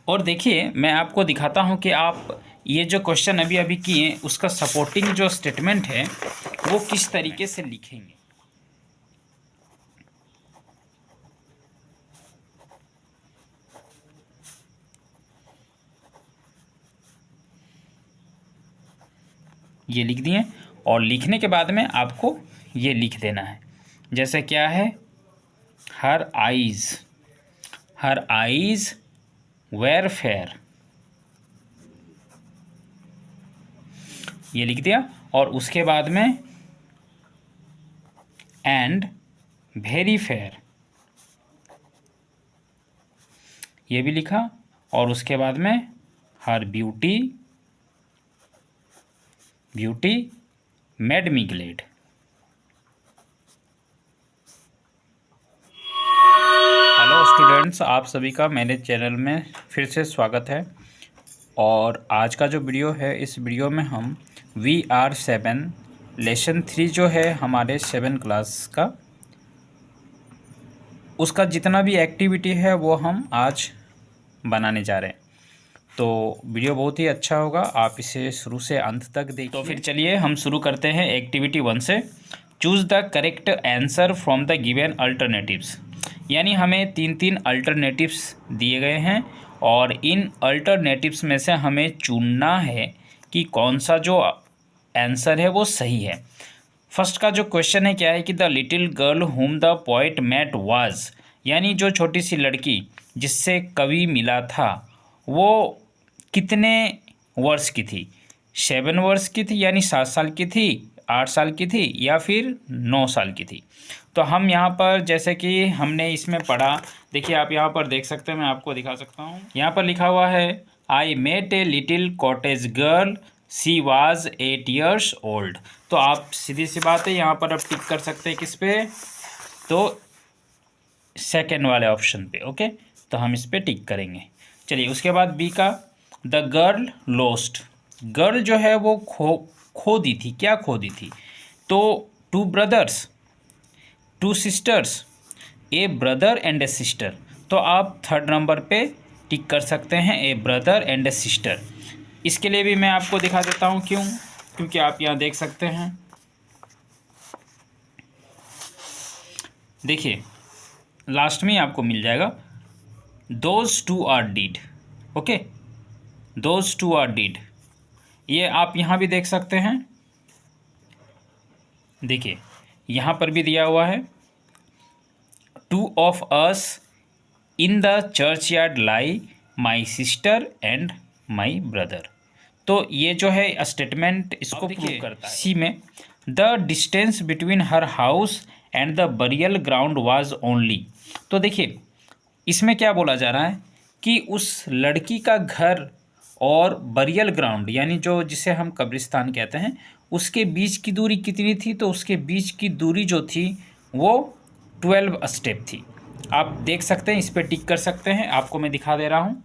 और देखिए मैं आपको दिखाता हूं कि आप ये जो क्वेश्चन अभी अभी किए उसका सपोर्टिंग जो स्टेटमेंट है वो किस तरीके से लिखेंगे। ये लिख दिए और लिखने के बाद में आपको ये लिख देना है। जैसे क्या है, हर आइज वेर फेयर, ये लिख दिया। और उसके बाद में एंड वेरी फेयर, ये भी लिखा। और उसके बाद में her beauty made me glad. Hello students, आप सभी का मेरे चैनल में फिर से स्वागत है। और आज का जो वीडियो है, इस वीडियो में हम VR7 लेसन 3 जो है हमारे 7 क्लास का, उसका जितना भी एक्टिविटी है वो हम आज बनाने जा रहे हैं। तो वीडियो बहुत ही अच्छा होगा, आप इसे शुरू से अंत तक देखिए। तो फिर चलिए हम शुरू करते हैं एक्टिविटी 1 से। Choose the correct answer from the given alternatives. यानी हमें 3 अल्टरनेटिव्स दिए गए हैं और इन अल्टरनेटिव्स में से हमें चुनना है कि कौन सा जो आंसर है वो सही है। फर्स्ट का जो क्वेश्चन है क्या है कि the little girl whom the poet met was, यानी जो छोटी सी लड़की जिससे कवि मिला था वो कितने वर्ष की थी। 7 वर्ष की थी, यानी 7 साल की थी, 8 साल की थी, या फिर 9 साल की थी। तो हम यहाँ पर जैसे कि हमने इसमें पढ़ा, देखिए आप यहाँ पर देख सकते हैं, मैं आपको दिखा सकता हूँ। यहाँ पर लिखा हुआ है I met a little cottage girl, she was 8 years old. तो आप सीधी सी बात है यहाँ पर आप टिक कर सकते हैं किस पे, तो सेकेंड वाले ऑप्शन पे। ओके, तो हम इस पे टिक करेंगे। चलिए उसके बाद बी का, द गर्ल लोस्ट। गर्ल जो है वो खो दी थी। क्या खो दी थी? तो 2 brothers, 2 sisters, A brother and A sister. तो आप थर्ड नंबर पे टिक कर सकते हैं, ए ब्रदर एंड ए सिस्टर। इसके लिए भी मैं आपको दिखा देता हूँ क्यों, क्योंकि आप यहाँ देख सकते हैं, देखिए लास्ट में आपको मिल जाएगा those 2 are dead. Okay, those 2 are dead, ये आप यहाँ भी देख सकते हैं। देखिए यहाँ पर भी दिया हुआ है 2 of us in the churchyard lie, my sister and my brother। तो ये जो है स्टेटमेंट इसको प्रूव करता है। सी में the distance between her house and the burial ground was only. तो देखिए इसमें क्या बोला जा रहा है कि उस लड़की का घर और बरियल ग्राउंड, यानी जो जिसे हम कब्रिस्तान कहते हैं, उसके बीच की दूरी कितनी थी? तो उसके बीच की दूरी जो थी वो 12 स्टेप थी। आप देख सकते हैं, इस पर टिक कर सकते हैं, आपको मैं दिखा दे रहा हूँ।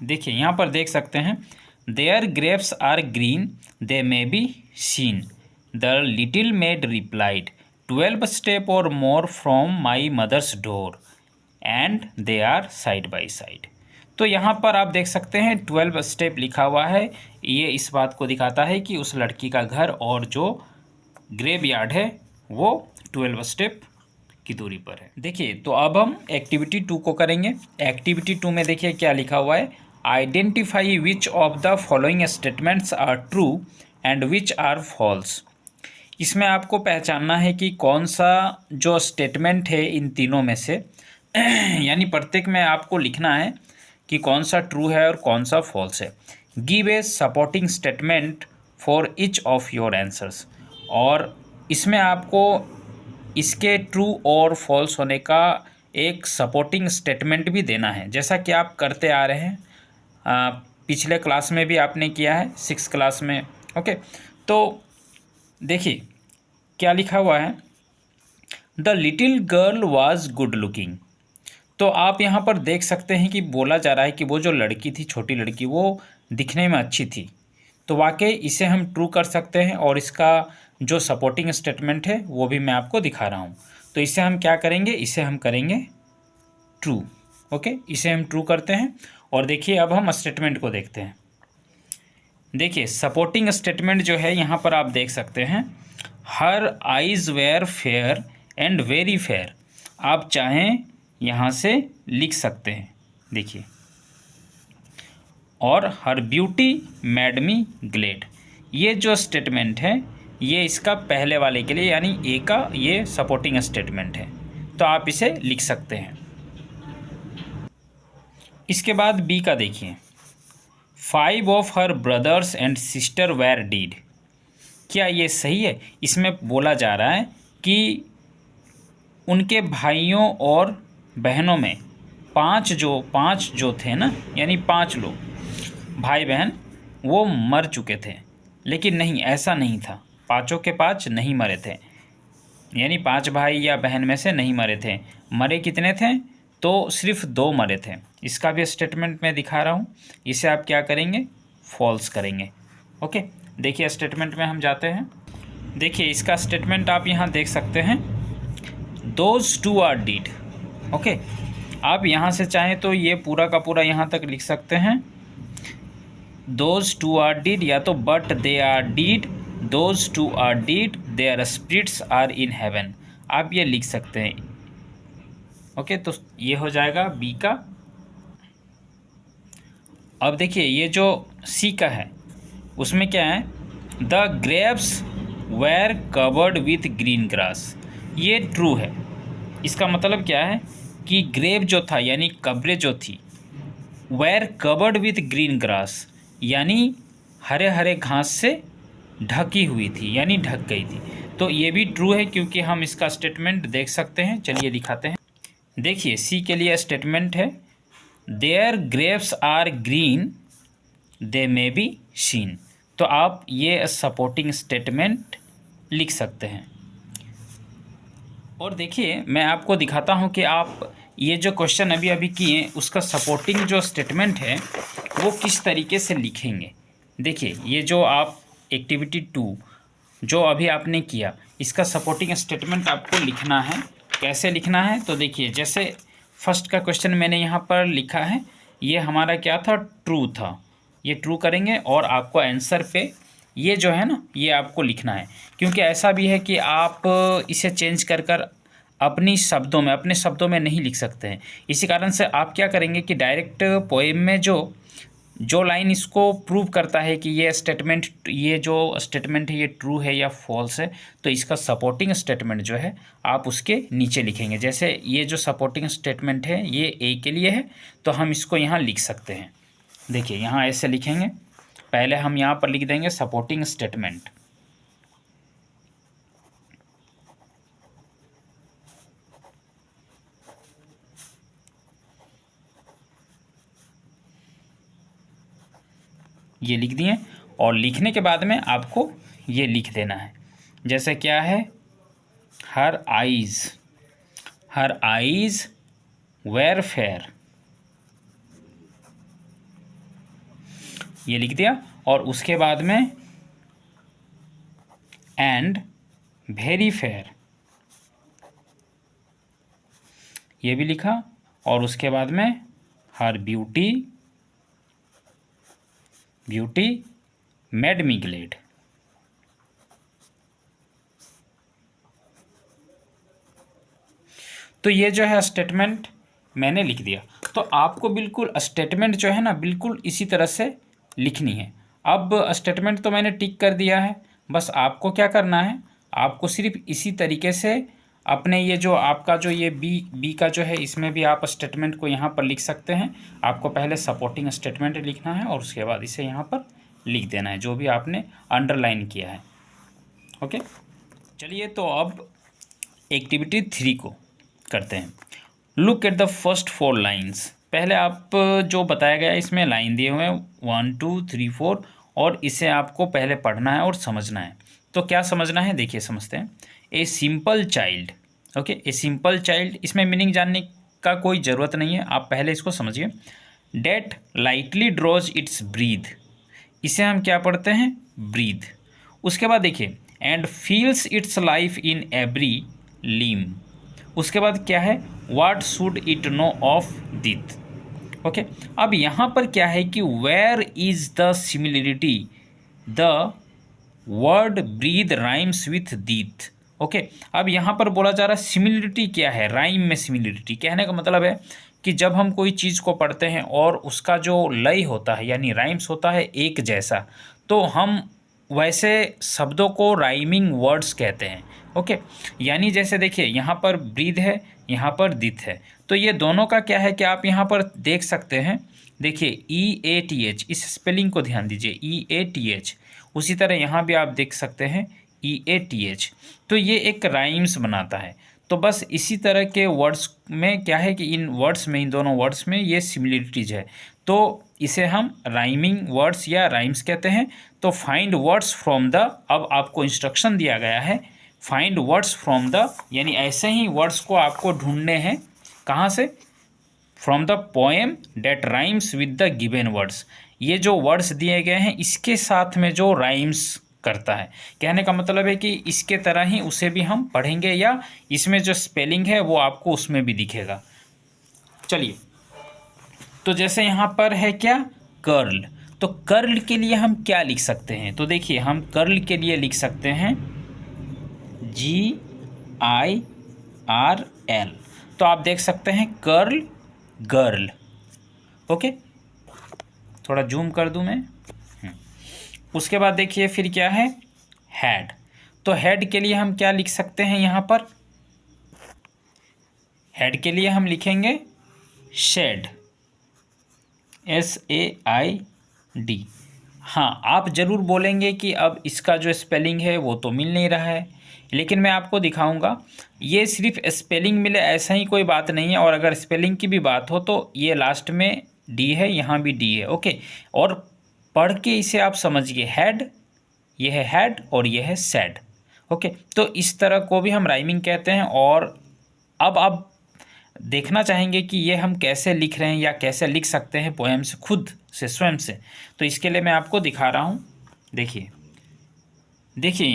देखिए यहाँ पर देख सकते हैं, there grapes are green they may be seen, the little maid replied 12 step or more from my mother's door and they are side by side. तो यहाँ पर आप देख सकते हैं 12 स्टेप लिखा हुआ है। ये इस बात को दिखाता है कि उस लड़की का घर और जो ग्रेव यार्ड है वो 12 स्टेप की दूरी पर है। देखिए तो अब हम एक्टिविटी 2 को करेंगे। एक्टिविटी 2 में देखिए क्या लिखा हुआ है, identify which of the following statements are true and which are false. इसमें आपको पहचानना है कि कौन सा जो स्टेटमेंट है इन तीनों में से यानी प्रत्येक में आपको लिखना है कि कौन सा ट्रू है और कौन सा फॉल्स है। Give a supporting statement for each of your answers. और इसमें आपको इसके ट्रू और फॉल्स होने का एक सपोर्टिंग स्टेटमेंट भी देना है, जैसा कि आप करते आ रहे हैं। पिछले क्लास में भी आपने किया है, 6 क्लास में। ओके, तो देखिए क्या लिखा हुआ है, the little girl was good looking. तो आप यहाँ पर देख सकते हैं कि बोला जा रहा है कि वो जो लड़की थी, छोटी लड़की, वो दिखने में अच्छी थी। तो वाकई इसे हम ट्रू कर सकते हैं और इसका जो सपोर्टिंग स्टेटमेंट है वो भी मैं आपको दिखा रहा हूँ। तो इसे हम क्या करेंगे, इसे हम करेंगे ट्रू। ओके, इसे हम ट्रू करते हैं। और देखिए अब हम स्टेटमेंट को देखते हैं। देखिए सपोर्टिंग स्टेटमेंट जो है यहाँ पर आप देख सकते हैं, her eyes were fair and very fair. आप चाहें यहाँ से लिख सकते हैं, देखिए, और her beauty made me glad. ये जो स्टेटमेंट है ये इसका पहले वाले के लिए यानी ए का ये सपोर्टिंग स्टेटमेंट है, तो आप इसे लिख सकते हैं। इसके बाद बी का देखिए, 5 of her brothers and sister were dead. क्या ये सही है? इसमें बोला जा रहा है कि उनके भाइयों और बहनों में पांच जो थे ना, यानी 5 लोग भाई बहन वो मर चुके थे। लेकिन नहीं, ऐसा नहीं था, पाँचों के 5 नहीं मरे थे, यानी 5 भाई या बहन में से नहीं मरे थे। मरे कितने थे? तो सिर्फ 2 मरे थे। इसका भी स्टेटमेंट मैं दिखा रहा हूँ, इसे आप क्या करेंगे? फॉल्स करेंगे। ओके, देखिए स्टेटमेंट में हम जाते हैं। देखिए इसका स्टेटमेंट आप यहाँ देख सकते हैं, दोज 2 आर डीड। ओके, आप यहाँ से चाहें तो ये पूरा का पूरा यहाँ तक लिख सकते हैं, दोज 2 आर डीड, या तो but they are dead, those 2 are dead, their spirits are in heaven. आप ये लिख सकते हैं। ओके, तो ये हो जाएगा बी का। अब देखिए ये जो सी का है उसमें क्या है, the graves were covered with green grass. ये ट्रू है। इसका मतलब क्या है कि ग्रेप जो था यानी कब्रें जो थी, were covered with green grass, यानी हरे हरे घास से ढकी हुई थी, यानी ढक गई थी। तो ये भी ट्रू है क्योंकि हम इसका स्टेटमेंट देख सकते हैं। चलिए दिखाते हैं। देखिए सी के लिए स्टेटमेंट है, there grapes are green they may be seen. तो आप ये सपोर्टिंग स्टेटमेंट लिख सकते हैं। और देखिए मैं आपको दिखाता हूँ कि आप ये जो क्वेश्चन अभी अभी किए उसका सपोर्टिंग जो स्टेटमेंट है वो किस तरीके से लिखेंगे। देखिए ये जो आप एक्टिविटी 2 जो अभी आपने किया, इसका सपोर्टिंग स्टेटमेंट आपको लिखना है। कैसे लिखना है? तो देखिए जैसे फर्स्ट का क्वेश्चन मैंने यहाँ पर लिखा है, ये हमारा क्या था? ट्रू था। ये ट्रू करेंगे और आपको आंसर पे ये जो है ना ये आपको लिखना है, क्योंकि ऐसा भी है कि आप इसे चेंज कर अपने शब्दों में नहीं लिख सकते हैं। इसी कारण से आप क्या करेंगे कि डायरेक्ट पोएम में जो लाइन इसको प्रूव करता है कि ये जो स्टेटमेंट है ये ट्रू है या फॉल्स है, तो इसका सपोर्टिंग स्टेटमेंट जो है आप उसके नीचे लिखेंगे। जैसे ये जो सपोर्टिंग स्टेटमेंट है ये ए के लिए है, तो हम इसको यहाँ लिख सकते हैं। देखिए यहाँ ऐसे लिखेंगे, पहले हम यहाँ पर लिख देंगे सपोर्टिंग स्टेटमेंट। ये लिख दिए और लिखने के बाद में आपको ये लिख देना है। जैसे क्या है, हर आइज वेर फेयर, ये लिख दिया। और उसके बाद में एंड वेरी फेयर, ये भी लिखा। और उसके बाद में her beauty made me Glade. तो ये जो है स्टेटमेंट मैंने लिख दिया। तो आपको बिल्कुल स्टेटमेंट जो है ना बिल्कुल इसी तरह से लिखनी है। अब स्टेटमेंट तो मैंने टिक कर दिया है, बस आपको क्या करना है, आपको सिर्फ इसी तरीके से अपने ये जो आपका जो ये बी का जो है इसमें भी आप स्टेटमेंट को यहाँ पर लिख सकते हैं। आपको पहले सपोर्टिंग स्टेटमेंट लिखना है और उसके बाद इसे यहाँ पर लिख देना है जो भी आपने अंडरलाइन किया है। ओके, चलिए तो अब एक्टिविटी 3 को करते हैं। Look at the first 4 lines. पहले आप जो बताया गया इसमें लाइन दिए हुए हैं 1 2 3 4, और इसे आपको पहले पढ़ना है और समझना है। तो क्या समझना है, देखिए समझते हैं। A simple child, okay, a simple child, इसमें मीनिंग जानने का कोई ज़रूरत नहीं है, आप पहले इसको समझिए। That lightly draws its breath, इसे हम क्या पढ़ते हैं? ब्रीथ। उसके बाद देखिए and feels its life in every limb. उसके should it know? Of death okay नो ऑफ दिथ, ओके, अब यहाँ पर क्या है कि where is the similarity, the word breath rhymes with death. Okay, अब यहाँ पर बोला जा रहा है सिमिलरिटी क्या है, राइम में सिमिलरिटी। कहने का मतलब है कि जब हम कोई चीज़ को पढ़ते हैं और उसका जो लय होता है यानी राइम्स होता है एक जैसा, तो हम वैसे शब्दों को राइमिंग वर्ड्स कहते हैं। ओके, यानी जैसे देखिए यहाँ पर ब्रीद है, यहाँ पर दिथ है, तो ये दोनों का क्या है कि आप यहाँ पर देख सकते हैं। देखिए EATH, इस स्पेलिंग को ध्यान दीजिए, EATH। उसी तरह यहाँ भी आप देख सकते हैं EATH, तो ये एक राइम्स बनाता है। तो बस इसी तरह के वर्ड्स में क्या है कि इन वर्ड्स में, इन दोनों वर्ड्स में ये सिमिलरिटीज है, तो इसे हम राइमिंग वर्ड्स या राइम्स कहते हैं। तो फाइंड वर्ड्स फ्रॉम द, अब आपको इंस्ट्रक्शन दिया गया है, फाइंड वर्ड्स फ्रॉम द, यानी ऐसे ही वर्ड्स को आपको ढूंढने हैं। कहाँ से? From the poem that rhymes with the given words. ये जो वर्ड्स दिए गए हैं इसके साथ में जो राइम्स करता है। कहने का मतलब है कि इसके तरह ही उसे भी हम पढ़ेंगे, या इसमें जो स्पेलिंग है वो आपको उसमें भी दिखेगा। चलिए, तो जैसे यहाँ पर है क्या, कर्ल, तो कर्ल के लिए हम क्या लिख सकते हैं? तो देखिए हम कर्ल के लिए लिख सकते हैं GIRL। तो आप देख सकते हैं कर्ल, गर्ल। ओके, थोड़ा जूम कर दूं मैं। उसके बाद देखिए फिर क्या है, हेड। तो हेड के लिए हम क्या लिख सकते हैं? यहाँ पर हेड के लिए हम लिखेंगे शेड, SAID। हाँ, आप ज़रूर बोलेंगे कि अब इसका जो स्पेलिंग है वो तो मिल नहीं रहा है, लेकिन मैं आपको दिखाऊंगा। ये सिर्फ स्पेलिंग मिले ऐसा ही कोई बात नहीं है, और अगर स्पेलिंग की भी बात हो तो ये लास्ट में D है, यहाँ भी D है। ओके, और पढ़ के इसे आप समझिए, हेड, ये है हेड और ये है सैड। ओके, तो इस तरह को भी हम राइमिंग कहते हैं। और अब आप देखना चाहेंगे कि ये हम कैसे लिख रहे हैं या कैसे लिख सकते हैं पोएम से, खुद से, स्वयं से। तो इसके लिए मैं आपको दिखा रहा हूँ। देखिए देखिए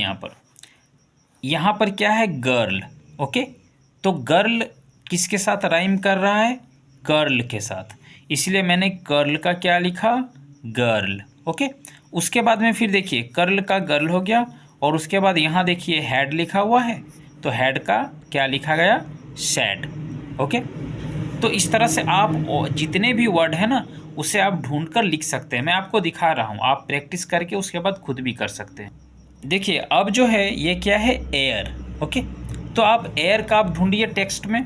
यहाँ पर क्या है, गर्ल। ओके, तो गर्ल किसके साथ राइम कर रहा है? कर्ल के साथ, इसलिए मैंने कर्ल का क्या लिखा, गर्ल। ओके, उसके बाद में फिर देखिए कर्ल का गर्ल हो गया, और उसके बाद यहाँ देखिए हेड लिखा हुआ है, तो हेड का क्या लिखा गया, सैड। ओके, तो इस तरह से आप जितने भी वर्ड है ना उसे आप ढूंढ कर लिख सकते हैं। मैं आपको दिखा रहा हूँ, आप प्रैक्टिस करके उसके बाद खुद भी कर सकते हैं। देखिए अब जो है ये क्या है, एयर। ओके, तो आप एयर का आप ढूंढिए टेक्स्ट में।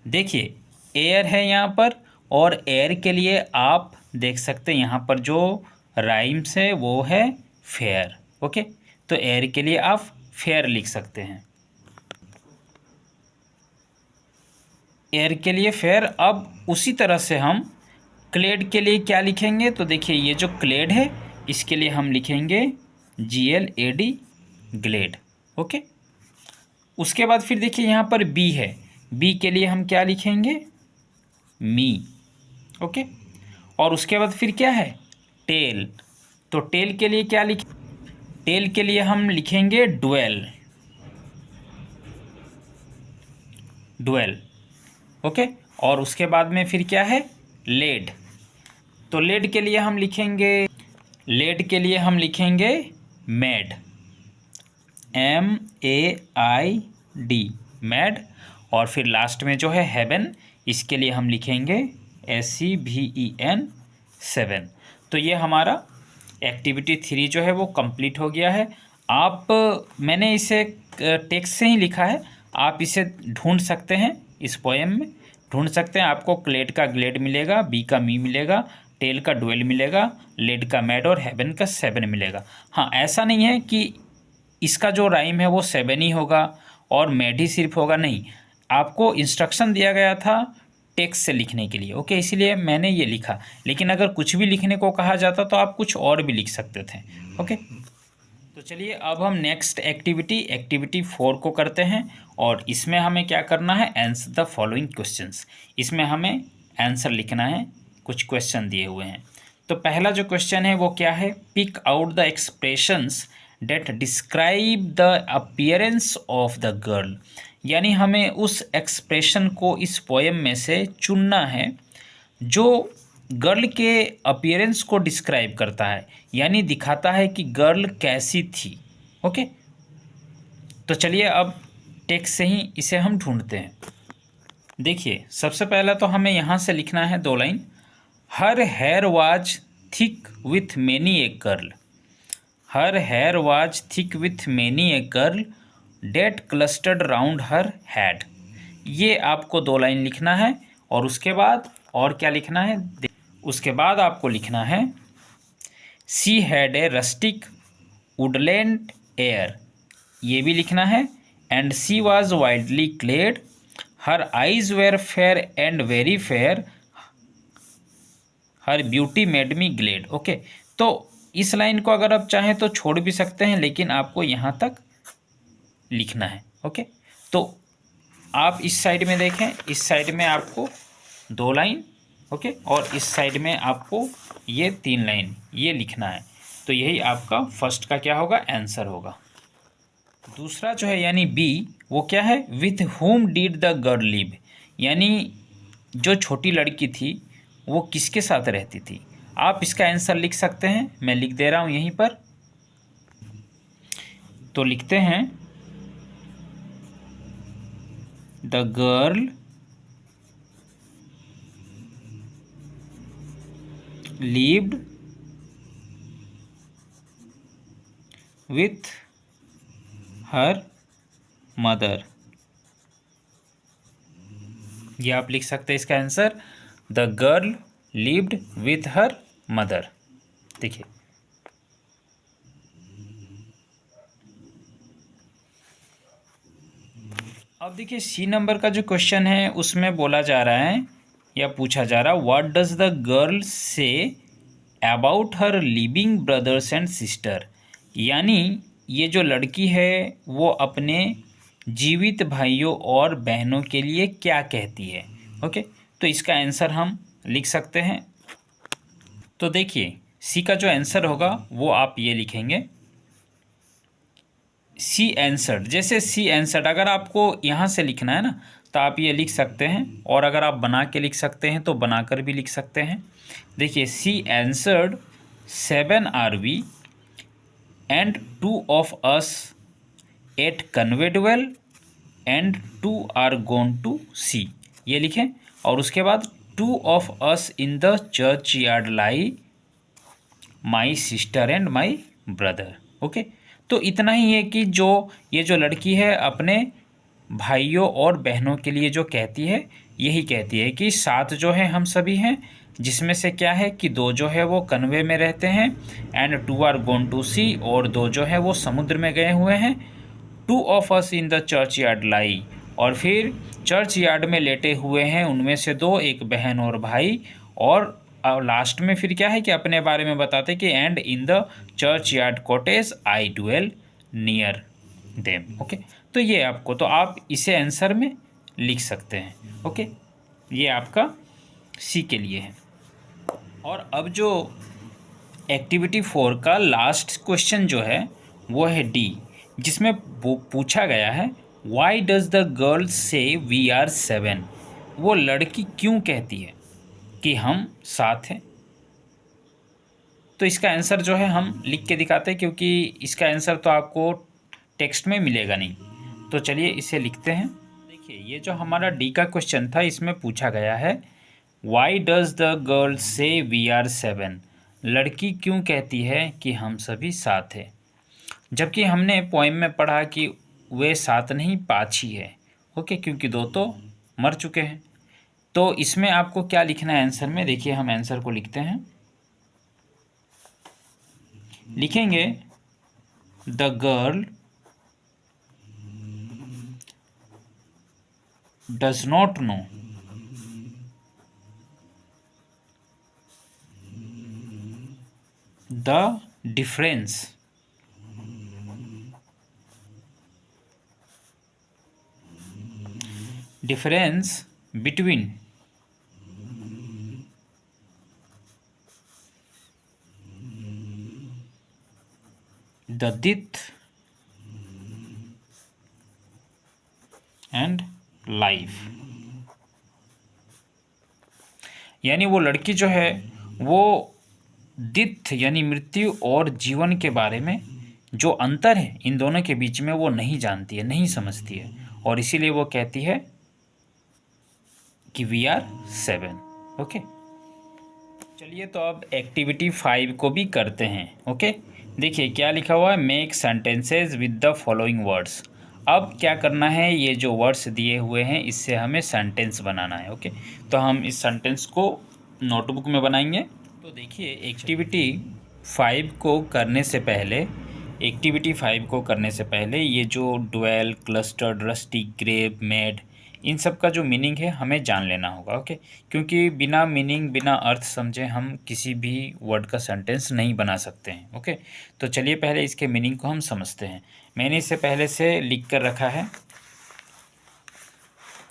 देखिए एयर है यहाँ पर, और एयर के लिए आप देख सकते हैं यहाँ पर जो राइम्स है वो है फेयर। ओके, तो एयर के लिए आप फेयर लिख सकते हैं, एयर के लिए फेयर। अब उसी तरह से हम क्लेड के लिए क्या लिखेंगे? तो देखिए ये जो क्लेड है इसके लिए हम लिखेंगे GLAD, ग्लेड। ओके, उसके बाद फिर देखिए यहाँ पर बी है, बी के लिए हम क्या लिखेंगे, मी। ओके, और उसके बाद फिर क्या है, टेल। तो टेल के लिए क्या लिखें? टेल के लिए हम लिखेंगे ड्वेल, ड्वेल। ओके, और उसके बाद में फिर क्या है, लेड। तो लेड के लिए हम लिखेंगे, लेड के लिए हम लिखेंगे मैड, MAID, मैड। और फिर लास्ट में जो है हेवन, इसके लिए हम लिखेंगे SEVEN, 7। तो ये हमारा एक्टिविटी 3 जो है वो कंप्लीट हो गया है। आप, मैंने इसे टेक्स्ट से ही लिखा है, आप इसे ढूंढ सकते हैं, इस पोएम में ढूंढ सकते हैं। आपको क्लेड का ग्लेड मिलेगा, बी का मी मिलेगा, टेल का ड्वेल मिलेगा, लेड का मैड और हेवन का 7 मिलेगा। हाँ, ऐसा नहीं है कि इसका जो राइम है वो 7 ही होगा और मैड ही सिर्फ होगा, नहीं। आपको इंस्ट्रक्शन दिया गया था टेक्स्ट से लिखने के लिए। ओके, इसीलिए मैंने ये लिखा, लेकिन अगर कुछ भी लिखने को कहा जाता तो आप कुछ और भी लिख सकते थे। ओके, तो चलिए अब हम नेक्स्ट एक्टिविटी 4 को करते हैं, और इसमें हमें क्या करना है, आंसर द फॉलोइंग क्वेश्चंस। इसमें हमें आंसर लिखना है, कुछ क्वेश्चन दिए हुए हैं। तो पहला जो क्वेश्चन है वो क्या है, pick out the expressions that describe the appearance of the girl. यानी हमें उस एक्सप्रेशन को इस पोएम में से चुनना है जो गर्ल के अपीयरेंस को डिस्क्राइब करता है, यानी दिखाता है कि गर्ल कैसी थी। ओके, तो चलिए अब टेक्स्ट से ही इसे हम ढूंढते हैं। देखिए, सबसे पहला तो हमें यहाँ से लिखना है 2 line. Her hair was thick with many a girl. Her hair was thick with many a girl that clustered round her head. ये आपको 2 लाइन लिखना है, और उसके बाद और क्या लिखना है, उसके बाद आपको लिखना है she had a rustic woodland air, ये भी लिखना है। And she was wildly clad, her eyes were fair and very fair, her beauty made me glad. Okay, तो इस लाइन को अगर आप चाहें तो छोड़ भी सकते हैं, लेकिन आपको यहाँ तक लिखना है। ओके, तो आप इस साइड में देखें, इस साइड में आपको 2 लाइन, ओके, और इस साइड में आपको ये 3 लाइन ये लिखना है। तो यही आपका फर्स्ट का क्या होगा, आंसर होगा। दूसरा जो है यानी बी, वो क्या है, with home did the girl live, यानी जो छोटी लड़की थी वो किसके साथ रहती थी। आप इसका आंसर लिख सकते हैं, मैं लिख दे रहा हूँ यहीं पर। तो लिखते हैं the girl lived with her mother। ये आप लिख सकते हैं इसका answer, the girl lived with her mother। देखिए, अब देखिए सी नंबर का जो क्वेश्चन है उसमें बोला जा रहा है या पूछा जा रहा है, what does the girl say about her living brothers and sister, यानी ये जो लड़की है वो अपने जीवित भाइयों और बहनों के लिए क्या कहती है। ओके, तो इसका आंसर हम लिख सकते हैं। तो देखिए, सी का जो आंसर होगा वो आप ये लिखेंगे, सी आंसर्ड। जैसे सी आंसर्ड अगर आपको यहाँ से लिखना है ना, तो आप ये लिख सकते हैं, और अगर आप बना के लिख सकते हैं तो बनाकर भी लिख सकते हैं। देखिए, she answered 7 are we and 2 of us at Conway dwell and 2 are gone to sea, ये लिखें। और उसके बाद 2 of us in the churchyard lie my sister and my brother. Okay, तो इतना ही है कि जो ये जो लड़की है अपने भाइयों और बहनों के लिए जो कहती है, यही कहती है कि 7 जो है हम सभी हैं, जिसमें से क्या है कि 2 जो है वो कन्वे में रहते हैं, एंड 2 आर गोन टू सी, और 2 जो है वो समुद्र में गए हुए हैं। 2 of us in the churchyard lie, और फिर चर्च यार्ड में लेटे हुए हैं उनमें से 2, एक बहन और भाई। और लास्ट में फिर क्या है कि अपने बारे में बताते कि and in the churchyard cottage I dwell near them. Okay, तो ये आपको, तो आप इसे आंसर में लिख सकते हैं। ओके, ये आपका सी के लिए है। और अब जो एक्टिविटी 4 का लास्ट क्वेश्चन जो है वो है डी, जिसमें पूछा गया है वाई डज द गर्ल से वी आर 7, वो लड़की क्यों कहती है कि हम 7 हैं। तो इसका आंसर जो है हम लिख के दिखाते हैं, क्योंकि इसका आंसर तो आपको टेक्स्ट में मिलेगा नहीं। तो चलिए इसे लिखते हैं। देखिए, ये जो हमारा डी का क्वेश्चन था इसमें पूछा गया है वाई डज द गर्ल से वी आर 7, लड़की क्यों कहती है कि हम सभी 7 हैं, जबकि हमने पोइम में पढ़ा कि वे 7 नहीं 5 ही है। ओके, क्योंकि 2 तो मर चुके हैं। तो इसमें आपको क्या लिखना है आंसर में, देखिए हम आंसर को लिखते हैं, लिखेंगे the girl does not know the difference between the death and life। यानी वो लड़की जो है वो डेथ यानी मृत्यु और जीवन के बारे में जो अंतर है इन दोनों के बीच में वो नहीं जानती है, नहीं समझती है, और इसीलिए वो कहती है कि वी आर 7। ओके, चलिए तो अब एक्टिविटी 5 को भी करते हैं। ओके, देखिए क्या लिखा हुआ है, make sentences with the following words. अब क्या करना है, ये जो वर्ड्स दिए हुए हैं इससे हमें सेंटेंस बनाना है। ओके, तो हम इस सेंटेंस को नोटबुक में बनाएंगे। तो देखिए एक्टिविटी 5 को करने से पहले ये जो dwell, clustered, rusty, grave, made, इन सब का जो मीनिंग है हमें जान लेना होगा। ओके, क्योंकि बिना मीनिंग, बिना अर्थ समझे हम किसी भी वर्ड का सेंटेंस नहीं बना सकते हैं। ओके, तो चलिए पहले इसके मीनिंग को हम समझते हैं। मैंने इसे पहले से लिख कर रखा है।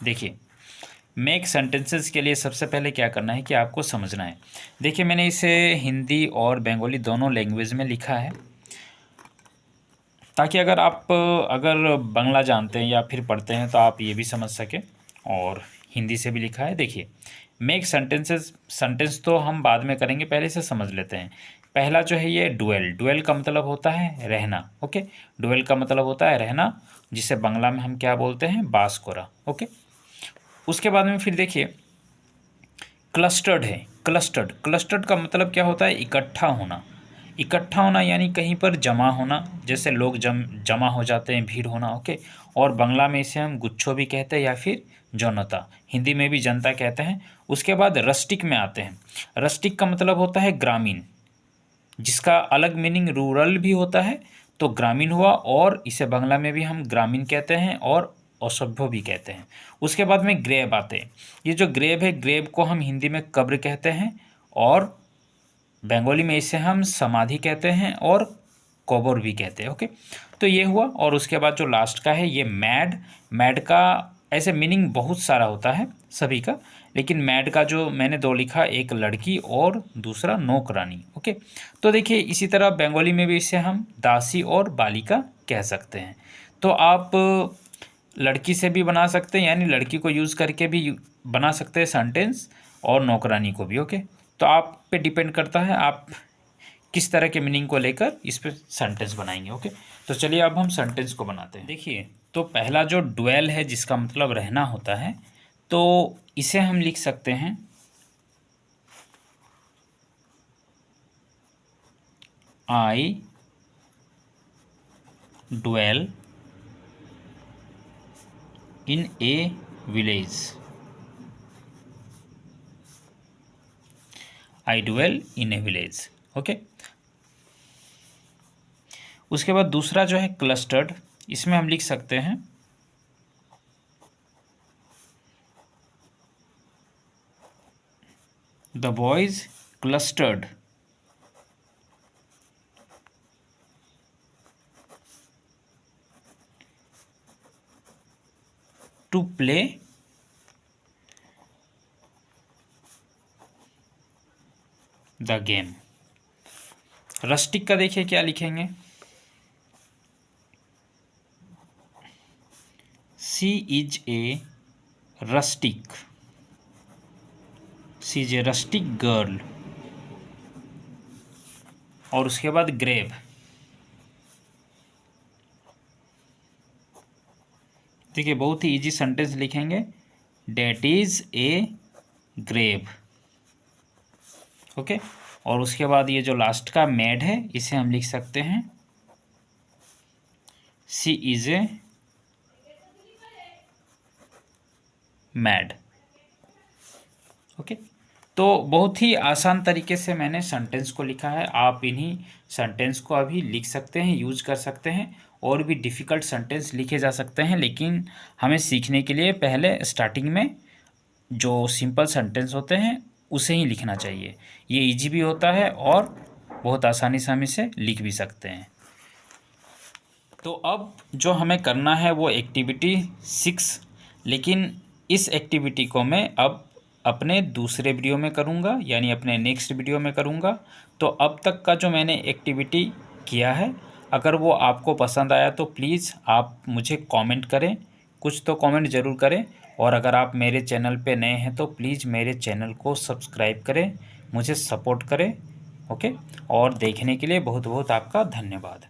देखिए, मेक सेंटेंसेस के लिए सबसे पहले क्या करना है कि आपको समझना है। देखिए, मैंने इसे हिंदी और बंगाली दोनों लैंग्वेज में लिखा है, ताकि अगर बांग्ला जानते हैं या फिर पढ़ते हैं तो आप ये भी समझ सकें। और हिंदी से भी लिखा है। देखिए, मेक सेंटेंस तो हम बाद में करेंगे, पहले इसे समझ लेते हैं। पहला जो है ये डुएल। डुएल का मतलब होता है रहना। ओके, डुएल का मतलब होता है रहना, जिसे बांग्ला में हम क्या बोलते हैं, बास कोरा। ओके, उसके बाद में फिर देखिए क्लस्टर्ड है। क्लस्टर्ड का मतलब क्या होता है, इकट्ठा होना। इकट्ठा होना यानी कहीं पर जमा होना, जैसे लोग जमा हो जाते हैं, भीड़ होना। ओके, और बांग्ला में इसे हम गुच्छो भी कहते हैं या फिर जनता, हिंदी में भी जनता कहते हैं। उसके बाद रस्टिक में आते हैं। रस्टिक का मतलब होता है ग्रामीण, जिसका अलग मीनिंग रूरल भी होता है, तो ग्रामीण हुआ, और इसे बांग्ला में भी हम ग्रामीण कहते हैं और असभ्य भी कहते हैं। उसके बाद में ग्रेव आते हैं। ये जो ग्रेव है, ग्रेव को हम हिंदी में कब्र कहते हैं और बंगाली में इसे हम समाधि कहते हैं और कबर भी कहते हैं। ओके, तो ये हुआ। और उसके बाद जो लास्ट का है ये मैड। मैड का ऐसे मीनिंग बहुत सारा होता है सभी का, लेकिन मैड का जो मैंने दो लिखा, एक लड़की और दूसरा नौकरानी। ओके, तो देखिए इसी तरह बंगाली में भी इसे हम दासी और बालिका कह सकते हैं। तो आप लड़की से भी बना सकते हैं, यानी लड़की को यूज़ करके भी बना सकते हैं सेंटेंस, और नौकरानी को भी। ओके, तो आप पे डिपेंड करता है आप किस तरह के मीनिंग को लेकर इस पे सेंटेंस बनाएंगे। ओके, तो चलिए अब हम सेंटेंस को बनाते हैं। देखिए, तो पहला जो ड्वेल है, जिसका मतलब रहना होता है, तो इसे हम लिख सकते हैं I dwell in a village. I dwell in a village. Okay, उसके बाद दूसरा जो है क्लस्टर्ड, इसमें हम लिख सकते हैं the boys clustered to play the game. Rustic का देखिए क्या लिखेंगे, she is a rustic, she is a rustic girl. और उसके बाद ग्रेव। देखिए बहुत ही इजी सेंटेंस लिखेंगे, that is a grave. Okay, और उसके बाद ये जो लास्ट का मैड है, इसे हम लिख सकते हैं सी इज ए मैड। ओके, तो बहुत ही आसान तरीके से मैंने सेंटेंस को लिखा है। आप इन्हीं सेंटेंस को अभी लिख सकते हैं, यूज कर सकते हैं, और भी डिफ़िकल्ट सेंटेंस लिखे जा सकते हैं, लेकिन हमें सीखने के लिए पहले स्टार्टिंग में जो सिंपल सेंटेंस होते हैं उसे ही लिखना चाहिए। ये इजी भी होता है और बहुत आसानी से हम इसे लिख भी सकते हैं। तो अब जो हमें करना है वो एक्टिविटी 6, लेकिन इस एक्टिविटी को मैं अब अपने दूसरे वीडियो में करूँगा, यानी अपने नेक्स्ट वीडियो में करूँगा। तो अब तक का जो मैंने एक्टिविटी किया है, अगर वो आपको पसंद आया तो प्लीज़ आप मुझे कमेंट करें, कुछ तो कमेंट ज़रूर करें, और अगर आप मेरे चैनल पे नए हैं तो प्लीज़ मेरे चैनल को सब्सक्राइब करें, मुझे सपोर्ट करें। ओके, और देखने के लिए बहुत बहुत आपका धन्यवाद।